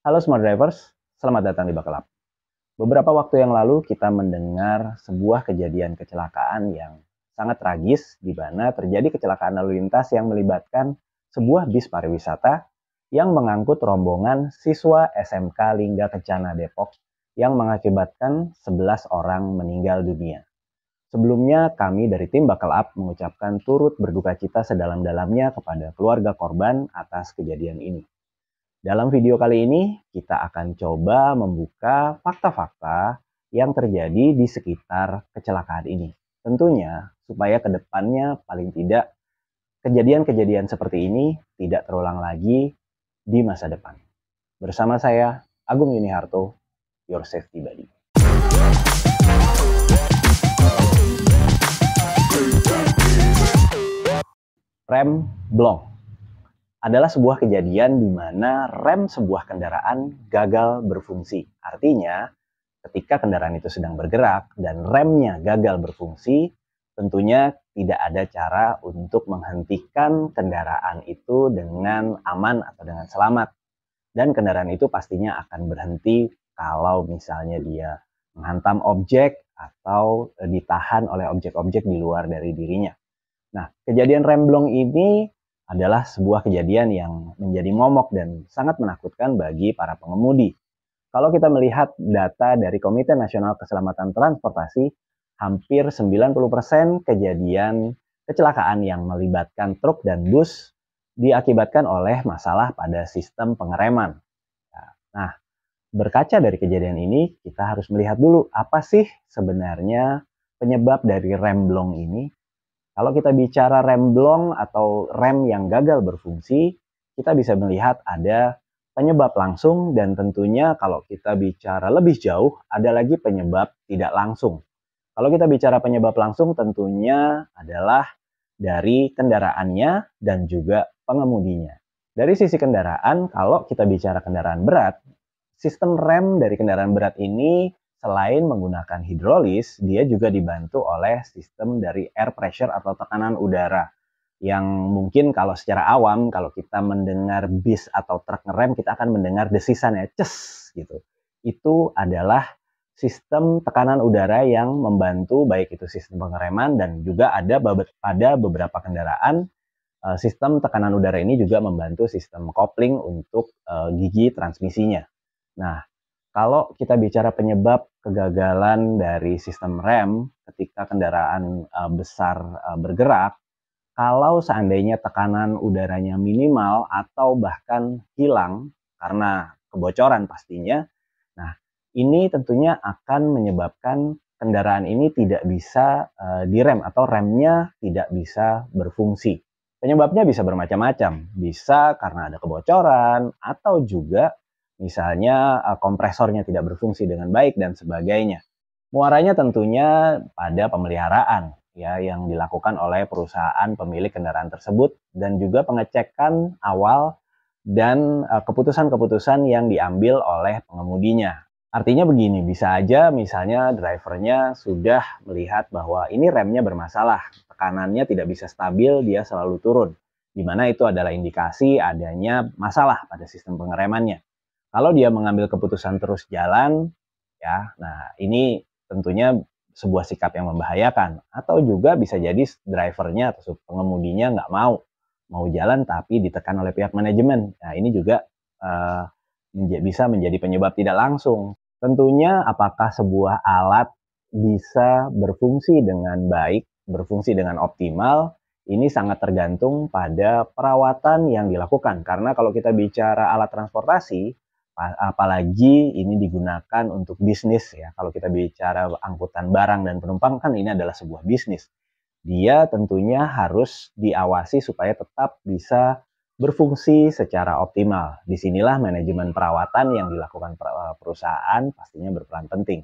Halo Smart Drivers, selamat datang di Buckle Up. Beberapa waktu yang lalu kita mendengar sebuah kejadian kecelakaan yang sangat tragis di mana terjadi kecelakaan lalu lintas yang melibatkan sebuah bis pariwisata yang mengangkut rombongan siswa SMK Lingga Kencana Depok yang mengakibatkan 11 orang meninggal dunia. Sebelumnya kami dari tim Buckle Up mengucapkan turut berduka cita sedalam-dalamnya kepada keluarga korban atas kejadian ini. Dalam video kali ini, kita akan coba membuka fakta-fakta yang terjadi di sekitar kecelakaan ini. Tentunya, supaya ke depannya paling tidak kejadian-kejadian seperti ini tidak terulang lagi di masa depan. Bersama saya, Agung Yuniharto, Your Safety Buddy. Rem blong adalah sebuah kejadian di mana rem sebuah kendaraan gagal berfungsi. Artinya, ketika kendaraan itu sedang bergerak dan remnya gagal berfungsi, tentunya tidak ada cara untuk menghentikan kendaraan itu dengan aman atau dengan selamat. Dan kendaraan itu pastinya akan berhenti kalau misalnya dia menghantam objek atau ditahan oleh objek-objek di luar dari dirinya. Nah, kejadian remblong ini adalah sebuah kejadian yang menjadi momok dan sangat menakutkan bagi para pengemudi. Kalau kita melihat data dari Komite Nasional Keselamatan Transportasi, hampir 90% kejadian kecelakaan yang melibatkan truk dan bus diakibatkan oleh masalah pada sistem pengereman. Nah, berkaca dari kejadian ini, kita harus melihat dulu apa sih sebenarnya penyebab dari remblong ini. Kalau kita bicara rem blong atau rem yang gagal berfungsi, kita bisa melihat ada penyebab langsung dan tentunya kalau kita bicara lebih jauh, ada lagi penyebab tidak langsung. Kalau kita bicara penyebab langsung tentunya adalah dari kendaraannya dan juga pengemudinya. Dari sisi kendaraan, kalau kita bicara kendaraan berat, sistem rem dari kendaraan berat ini selain menggunakan hidrolis, dia juga dibantu oleh sistem dari air pressure atau tekanan udara. Yang mungkin kalau secara awam, kalau kita mendengar bis atau truk ngerem, kita akan mendengar desisan ya, ces gitu. Itu adalah sistem tekanan udara yang membantu baik itu sistem pengereman dan juga ada pada beberapa kendaraan sistem tekanan udara ini juga membantu sistem kopling untuk gigi transmisinya. Nah, kalau kita bicara penyebab kegagalan dari sistem rem ketika kendaraan besar bergerak, kalau seandainya tekanan udaranya minimal atau bahkan hilang karena kebocoran pastinya, nah ini tentunya akan menyebabkan kendaraan ini tidak bisa direm atau remnya tidak bisa berfungsi. Penyebabnya bisa bermacam-macam, bisa karena ada kebocoran atau juga misalnya kompresornya tidak berfungsi dengan baik dan sebagainya. Muaranya tentunya pada pemeliharaan ya yang dilakukan oleh perusahaan pemilik kendaraan tersebut dan juga pengecekan awal dan keputusan-keputusan yang diambil oleh pengemudinya. Artinya begini, bisa aja misalnya drivernya sudah melihat bahwa ini remnya bermasalah, tekanannya tidak bisa stabil, dia selalu turun. Di mana itu adalah indikasi adanya masalah pada sistem pengeremannya. Kalau dia mengambil keputusan terus jalan, ya, nah ini tentunya sebuah sikap yang membahayakan. Atau juga bisa jadi drivernya atau pengemudinya nggak mau jalan tapi ditekan oleh pihak manajemen. Nah ini juga bisa menjadi penyebab tidak langsung. Tentunya apakah sebuah alat bisa berfungsi dengan baik, berfungsi dengan optimal, ini sangat tergantung pada perawatan yang dilakukan. Karena kalau kita bicara alat transportasi, apalagi ini digunakan untuk bisnis ya. Kalau kita bicara angkutan barang dan penumpang kan ini adalah sebuah bisnis. Dia tentunya harus diawasi supaya tetap bisa berfungsi secara optimal. Disinilah manajemen perawatan yang dilakukan perusahaan pastinya berperan penting.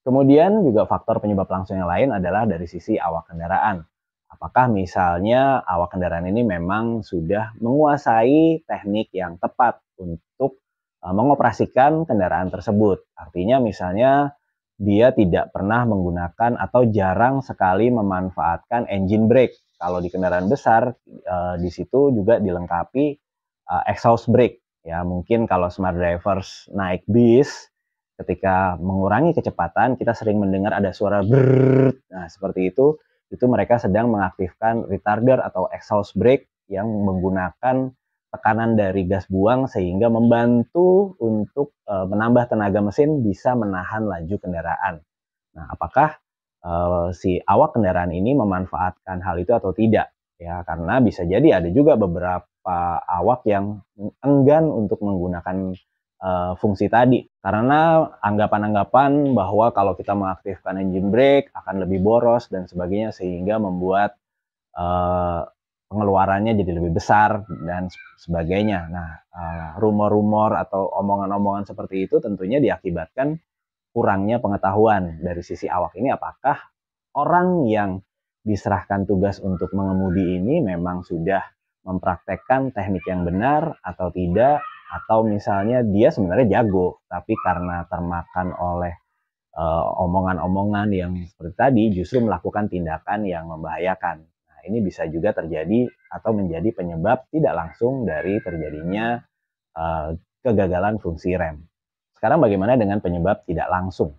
Kemudian juga faktor penyebab langsung yang lain adalah dari sisi awak kendaraan. Apakah misalnya awak kendaraan ini memang sudah menguasai teknik yang tepat untuk mengoperasikan kendaraan tersebut. Artinya misalnya dia tidak pernah menggunakan atau jarang sekali memanfaatkan engine brake. Kalau di kendaraan besar di situ juga dilengkapi exhaust brake. Ya, mungkin kalau smart drivers naik bis, ketika mengurangi kecepatan, kita sering mendengar ada suara brrrr. Nah, seperti itu mereka sedang mengaktifkan retarder atau exhaust brake yang menggunakan tekanan dari gas buang sehingga membantu untuk menambah tenaga mesin bisa menahan laju kendaraan. Nah, apakah si awak kendaraan ini memanfaatkan hal itu atau tidak? Ya, karena bisa jadi ada juga beberapa awak yang enggan untuk menggunakan fungsi tadi. Karena anggapan-anggapan bahwa kalau kita mengaktifkan engine brake akan lebih boros dan sebagainya sehingga membuat uh, pengeluarannya jadi lebih besar dan sebagainya. Nah, rumor-rumor atau omongan-omongan seperti itu tentunya diakibatkan kurangnya pengetahuan dari sisi awak ini, apakah orang yang diserahkan tugas untuk mengemudi ini memang sudah mempraktekkan teknik yang benar atau tidak, atau misalnya dia sebenarnya jago tapi karena termakan oleh omongan-omongan yang seperti tadi justru melakukan tindakan yang membahayakan. Nah, ini bisa juga terjadi atau menjadi penyebab tidak langsung dari terjadinya kegagalan fungsi rem. Sekarang bagaimana dengan penyebab tidak langsung?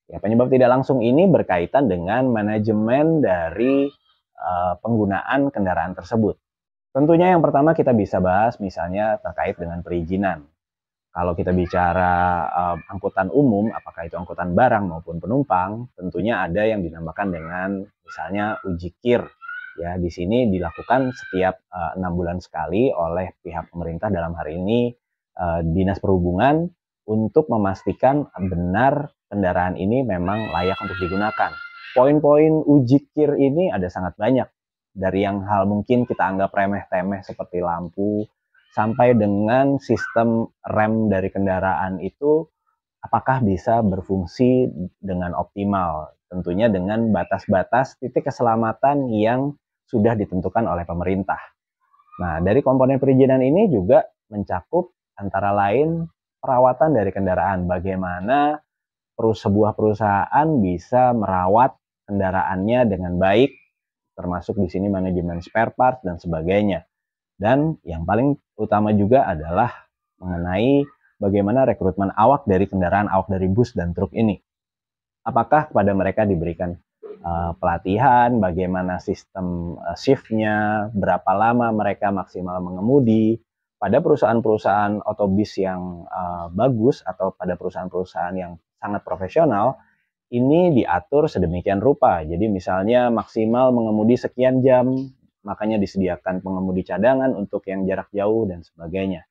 Ya, penyebab tidak langsung ini berkaitan dengan manajemen dari penggunaan kendaraan tersebut. Tentunya yang pertama kita bisa bahas misalnya terkait dengan perizinan. Kalau kita bicara angkutan umum, apakah itu angkutan barang maupun penumpang, tentunya ada yang dinamakan dengan misalnya uji kir. Ya, di sini dilakukan setiap 6 bulan sekali oleh pihak pemerintah, dalam hari ini Dinas Perhubungan, untuk memastikan benar kendaraan ini memang layak untuk digunakan. Poin-poin uji kir ini ada sangat banyak. Dari yang hal mungkin kita anggap remeh-temeh seperti lampu, sampai dengan sistem rem dari kendaraan itu apakah bisa berfungsi dengan optimal. Tentunya dengan batas-batas titik keselamatan yang sudah ditentukan oleh pemerintah. Nah, dari komponen perizinan ini juga mencakup antara lain perawatan dari kendaraan. Bagaimana sebuah perusahaan bisa merawat kendaraannya dengan baik, termasuk di sini manajemen spare part dan sebagainya. Dan yang paling utama juga adalah mengenai bagaimana rekrutmen awak dari kendaraan, awak dari bus dan truk ini. Apakah kepada mereka diberikan pelatihan, bagaimana sistem shift-nya, berapa lama mereka maksimal mengemudi. Pada perusahaan-perusahaan otobus yang bagus atau pada perusahaan-perusahaan yang sangat profesional, ini diatur sedemikian rupa. Jadi misalnya maksimal mengemudi sekian jam, makanya disediakan pengemudi cadangan untuk yang jarak jauh dan sebagainya.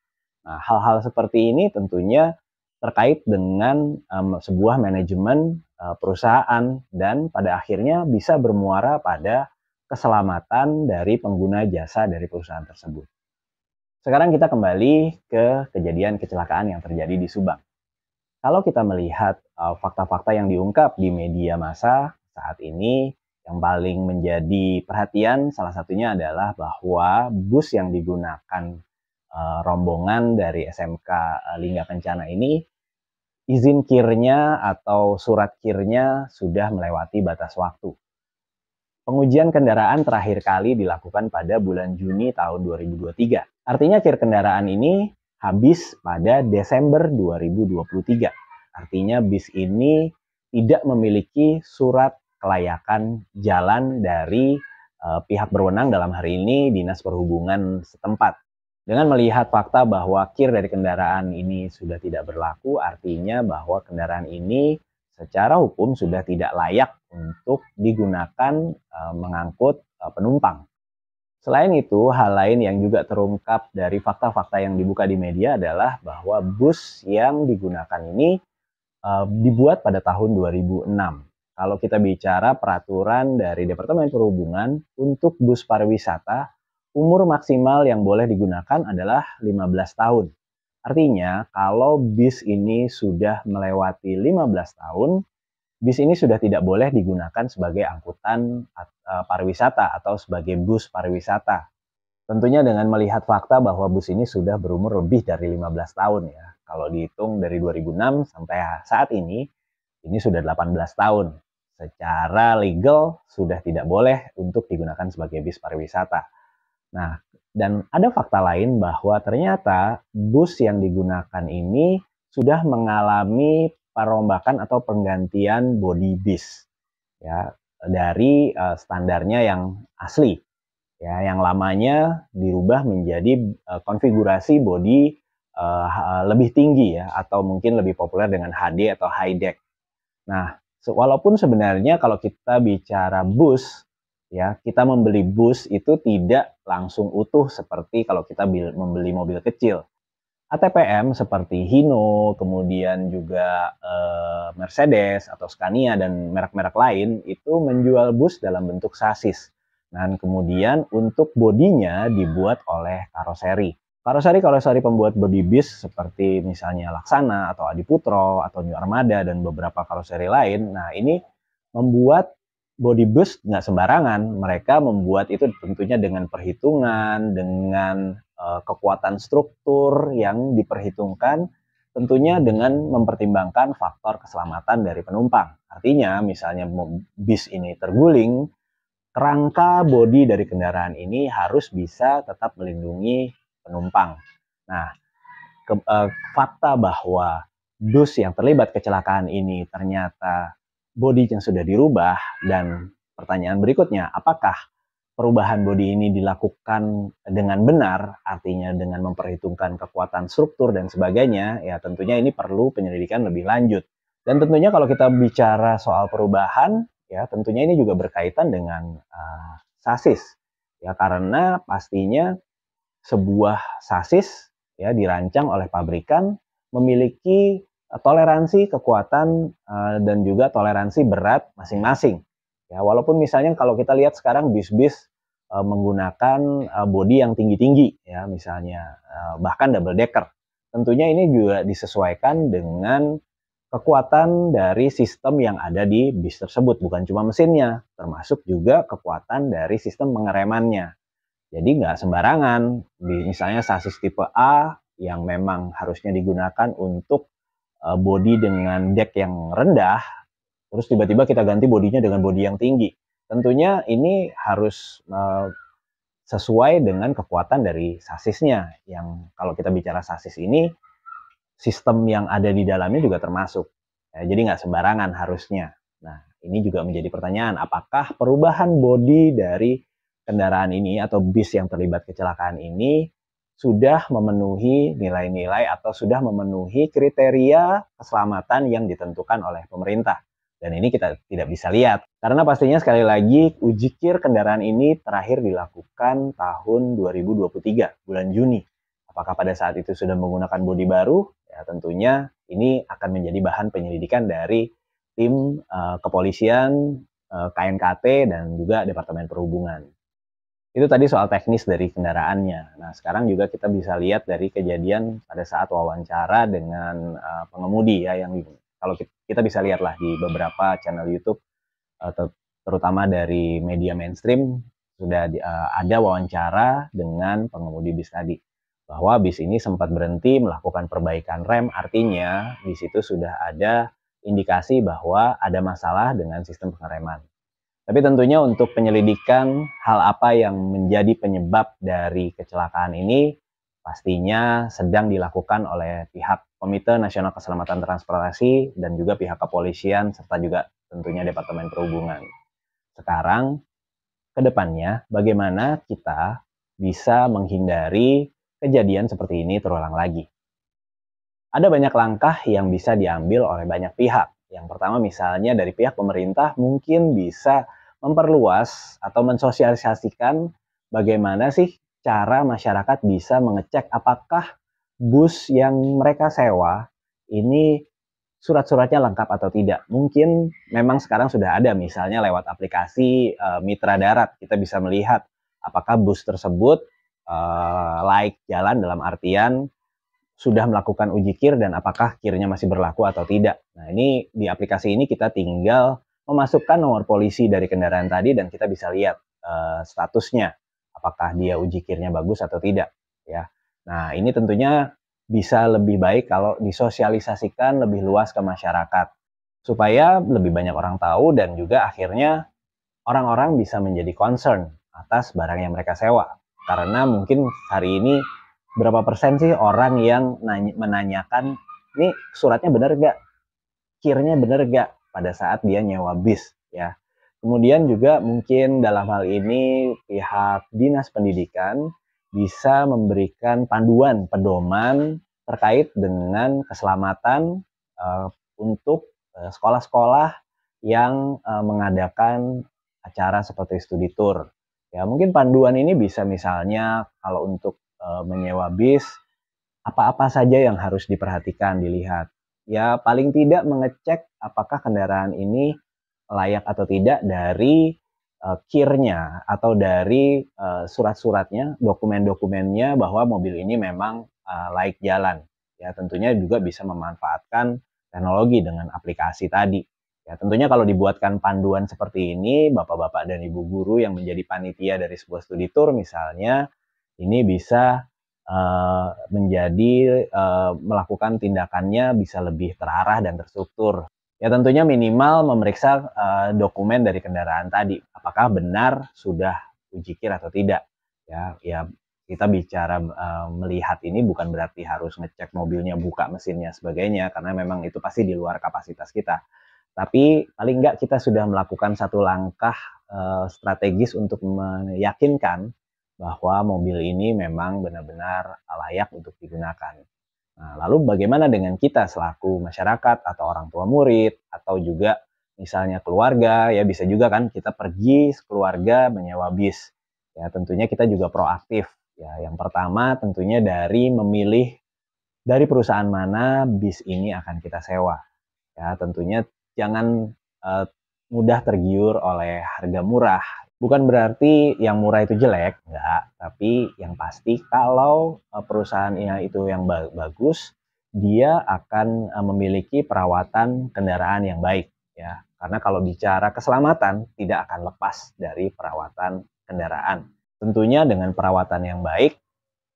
Nah, hal-hal seperti ini tentunya terkait dengan sebuah manajemen perusahaan dan pada akhirnya bisa bermuara pada keselamatan dari pengguna jasa dari perusahaan tersebut. Sekarang kita kembali ke kejadian kecelakaan yang terjadi di Subang. Kalau kita melihat fakta-fakta yang diungkap di media massa saat ini, yang paling menjadi perhatian salah satunya adalah bahwa bus yang digunakan rombongan dari SMK Lingga Kencana ini, izin kirnya atau surat kirnya sudah melewati batas waktu. Pengujian kendaraan terakhir kali dilakukan pada bulan Juni tahun 2023. Artinya kir kendaraan ini habis pada Desember 2023. Artinya bis ini tidak memiliki surat kelayakan jalan dari pihak berwenang, dalam hari ini Dinas Perhubungan setempat. Dengan melihat fakta bahwa kir dari kendaraan ini sudah tidak berlaku, artinya bahwa kendaraan ini secara hukum sudah tidak layak untuk digunakan mengangkut penumpang. Selain itu, hal lain yang juga terungkap dari fakta-fakta yang dibuka di media adalah bahwa bus yang digunakan ini dibuat pada tahun 2006. Kalau kita bicara peraturan dari Departemen Perhubungan untuk bus pariwisata, umur maksimal yang boleh digunakan adalah 15 tahun. Artinya, kalau bis ini sudah melewati 15 tahun, bis ini sudah tidak boleh digunakan sebagai angkutan pariwisata atau sebagai bus pariwisata. Tentunya dengan melihat fakta bahwa bus ini sudah berumur lebih dari 15 tahun ya. Kalau dihitung dari 2006 sampai saat ini sudah 18 tahun. Secara legal sudah tidak boleh untuk digunakan sebagai bis pariwisata. Nah, Dan ada fakta lain bahwa ternyata bus yang digunakan ini sudah mengalami perombakan atau penggantian bodi bis ya dari standarnya yang asli ya, yang lamanya dirubah menjadi konfigurasi bodi lebih tinggi ya, atau mungkin lebih populer dengan HD atau high deck. Nah, walaupun sebenarnya kalau kita bicara bus, ya kita membeli bus itu tidak langsung utuh seperti kalau kita membeli mobil kecil. ATPM seperti Hino, kemudian juga Mercedes atau Scania dan merek-merek lain itu menjual bus dalam bentuk sasis. Dan kemudian untuk bodinya dibuat oleh karoseri. Karoseri pembuat bodi bis seperti misalnya Laksana atau Adiputro atau New Armada dan beberapa karoseri lain. Nah, ini membuat bodi bus nggak sembarangan. Mereka membuat itu tentunya dengan perhitungan, dengan kekuatan struktur yang diperhitungkan, tentunya dengan mempertimbangkan faktor keselamatan dari penumpang. Artinya, misalnya bis ini terguling, kerangka bodi dari kendaraan ini harus bisa tetap melindungi penumpang. Nah, fakta bahwa bus yang terlibat kecelakaan ini ternyata bodinya sudah dirubah, dan pertanyaan berikutnya, apakah perubahan bodi ini dilakukan dengan benar, artinya dengan memperhitungkan kekuatan struktur dan sebagainya, ya tentunya ini perlu penyelidikan lebih lanjut. Dan tentunya kalau kita bicara soal perubahan, ya tentunya ini juga berkaitan dengan sasis, ya karena pastinya sebuah sasis ya dirancang oleh pabrikan memiliki toleransi kekuatan dan juga toleransi berat masing-masing. Ya, walaupun misalnya kalau kita lihat sekarang bis-bis menggunakan bodi yang tinggi-tinggi ya, misalnya bahkan double decker. Tentunya ini juga disesuaikan dengan kekuatan dari sistem yang ada di bis tersebut, bukan cuma mesinnya, termasuk juga kekuatan dari sistem pengeremannya. Jadi nggak sembarangan, misalnya sasis tipe A yang memang harusnya digunakan untuk bodi dengan deck yang rendah, terus tiba-tiba kita ganti bodinya dengan bodi yang tinggi. Tentunya ini harus sesuai dengan kekuatan dari sasisnya, yang kalau kita bicara sasis ini, sistem yang ada di dalamnya juga termasuk. Ya, jadi nggak sembarangan harusnya. Nah, ini juga menjadi pertanyaan, apakah perubahan bodi dari kendaraan ini atau bis yang terlibat kecelakaan ini sudah memenuhi nilai-nilai atau sudah memenuhi kriteria keselamatan yang ditentukan oleh pemerintah. Dan ini kita tidak bisa lihat. Karena pastinya sekali lagi uji kir kendaraan ini terakhir dilakukan tahun 2023, bulan Juni. Apakah pada saat itu sudah menggunakan bodi baru? Ya tentunya ini akan menjadi bahan penyelidikan dari tim kepolisian, KNKT, dan juga Departemen Perhubungan. Itu tadi soal teknis dari kendaraannya. Nah, sekarang juga kita bisa lihat dari kejadian pada saat wawancara dengan pengemudi ya, yang kalau kita bisa lihatlah di beberapa channel YouTube, terutama dari media mainstream, sudah ada wawancara dengan pengemudi bis tadi, bahwa bis ini sempat berhenti melakukan perbaikan rem, artinya di situ sudah ada indikasi bahwa ada masalah dengan sistem pengereman. Tapi tentunya untuk penyelidikan hal apa yang menjadi penyebab dari kecelakaan ini pastinya sedang dilakukan oleh pihak Komite Nasional Keselamatan Transportasi dan juga pihak kepolisian serta juga tentunya Departemen Perhubungan. Sekarang ke depannya bagaimana kita bisa menghindari kejadian seperti ini terulang lagi. Ada banyak langkah yang bisa diambil oleh banyak pihak. Yang pertama misalnya dari pihak pemerintah mungkin bisa memperluas atau mensosialisasikan bagaimana sih cara masyarakat bisa mengecek apakah bus yang mereka sewa ini surat-suratnya lengkap atau tidak. Mungkin memang sekarang sudah ada, misalnya lewat aplikasi Mitra Darat, kita bisa melihat apakah bus tersebut layak jalan dalam artian sudah melakukan uji kir dan apakah kirnya masih berlaku atau tidak. Nah, ini di aplikasi ini kita tinggal memasukkan nomor polisi dari kendaraan tadi dan kita bisa lihat statusnya, apakah dia uji kirnya bagus atau tidak. Ya, nah ini tentunya bisa lebih baik kalau disosialisasikan lebih luas ke masyarakat supaya lebih banyak orang tahu dan juga akhirnya orang-orang bisa menjadi concern atas barang yang mereka sewa. Karena mungkin hari ini berapa persen sih orang yang menanyakan, "Ini suratnya bener nggak? Kirnya bener nggak?" pada saat dia nyewa bis, ya. Kemudian juga mungkin dalam hal ini pihak Dinas Pendidikan bisa memberikan panduan, pedoman terkait dengan keselamatan, eee, untuk, sekolah-sekolah yang, mengadakan acara seperti studi tour. Ya mungkin panduan ini bisa misalnya kalau untuk, menyewa bis, apa-apa saja yang harus diperhatikan, dilihat. Ya paling tidak mengecek apakah kendaraan ini layak atau tidak dari, KIR-nya atau dari, surat-suratnya, dokumen-dokumennya bahwa mobil ini memang, layak jalan. Ya tentunya juga bisa memanfaatkan teknologi dengan aplikasi tadi. Ya tentunya kalau dibuatkan panduan seperti ini, bapak-bapak dan ibu guru yang menjadi panitia dari sebuah studi tour misalnya, ini bisa, menjadi, melakukan tindakannya bisa lebih terarah dan terstruktur. Ya tentunya minimal memeriksa, dokumen dari kendaraan tadi, apakah benar sudah ujikir atau tidak. Ya kita bicara, melihat ini bukan berarti harus ngecek mobilnya, buka mesinnya, sebagainya, karena memang itu pasti di luar kapasitas kita. Tapi paling nggak kita sudah melakukan satu langkah, strategis untuk meyakinkan bahwa mobil ini memang benar-benar layak untuk digunakan. Nah, lalu bagaimana dengan kita selaku masyarakat atau orang tua murid atau juga misalnya keluarga, ya bisa juga kan kita pergi sekeluarga menyewa bis. Ya tentunya kita juga proaktif. Ya, yang pertama tentunya dari memilih dari perusahaan mana bis ini akan kita sewa. Ya tentunya jangan, mudah tergiur oleh harga murah. Bukan berarti yang murah itu jelek, enggak. Tapi yang pasti kalau, perusahaannya itu yang bagus, dia akan, memiliki perawatan kendaraan yang baik, ya. Karena kalau bicara keselamatan, tidak akan lepas dari perawatan kendaraan. Tentunya dengan perawatan yang baik,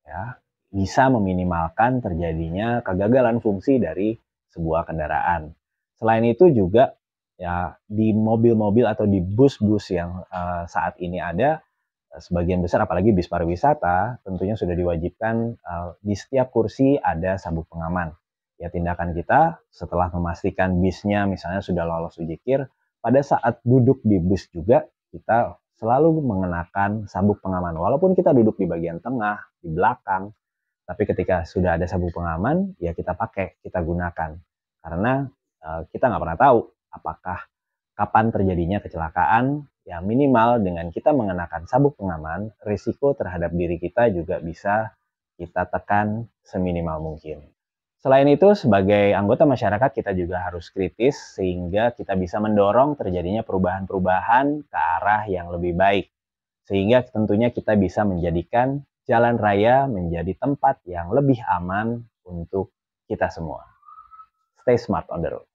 ya, bisa meminimalkan terjadinya kegagalan fungsi dari sebuah kendaraan. Selain itu juga, ya di mobil-mobil atau di bus-bus yang, saat ini ada, sebagian besar apalagi bis pariwisata, tentunya sudah diwajibkan, di setiap kursi ada sabuk pengaman. Ya tindakan kita setelah memastikan bisnya misalnya sudah lolos uji KIR, pada saat duduk di bus juga kita selalu mengenakan sabuk pengaman. Walaupun kita duduk di bagian tengah, di belakang, tapi ketika sudah ada sabuk pengaman, ya kita pakai, kita gunakan. Karena, kita nggak pernah tahu apakah kapan terjadinya kecelakaan, ya minimal dengan kita mengenakan sabuk pengaman, risiko terhadap diri kita juga bisa kita tekan seminimal mungkin. Selain itu, sebagai anggota masyarakat kita juga harus kritis sehingga kita bisa mendorong terjadinya perubahan-perubahan ke arah yang lebih baik. Sehingga tentunya kita bisa menjadikan jalan raya menjadi tempat yang lebih aman untuk kita semua. Stay smart on the road.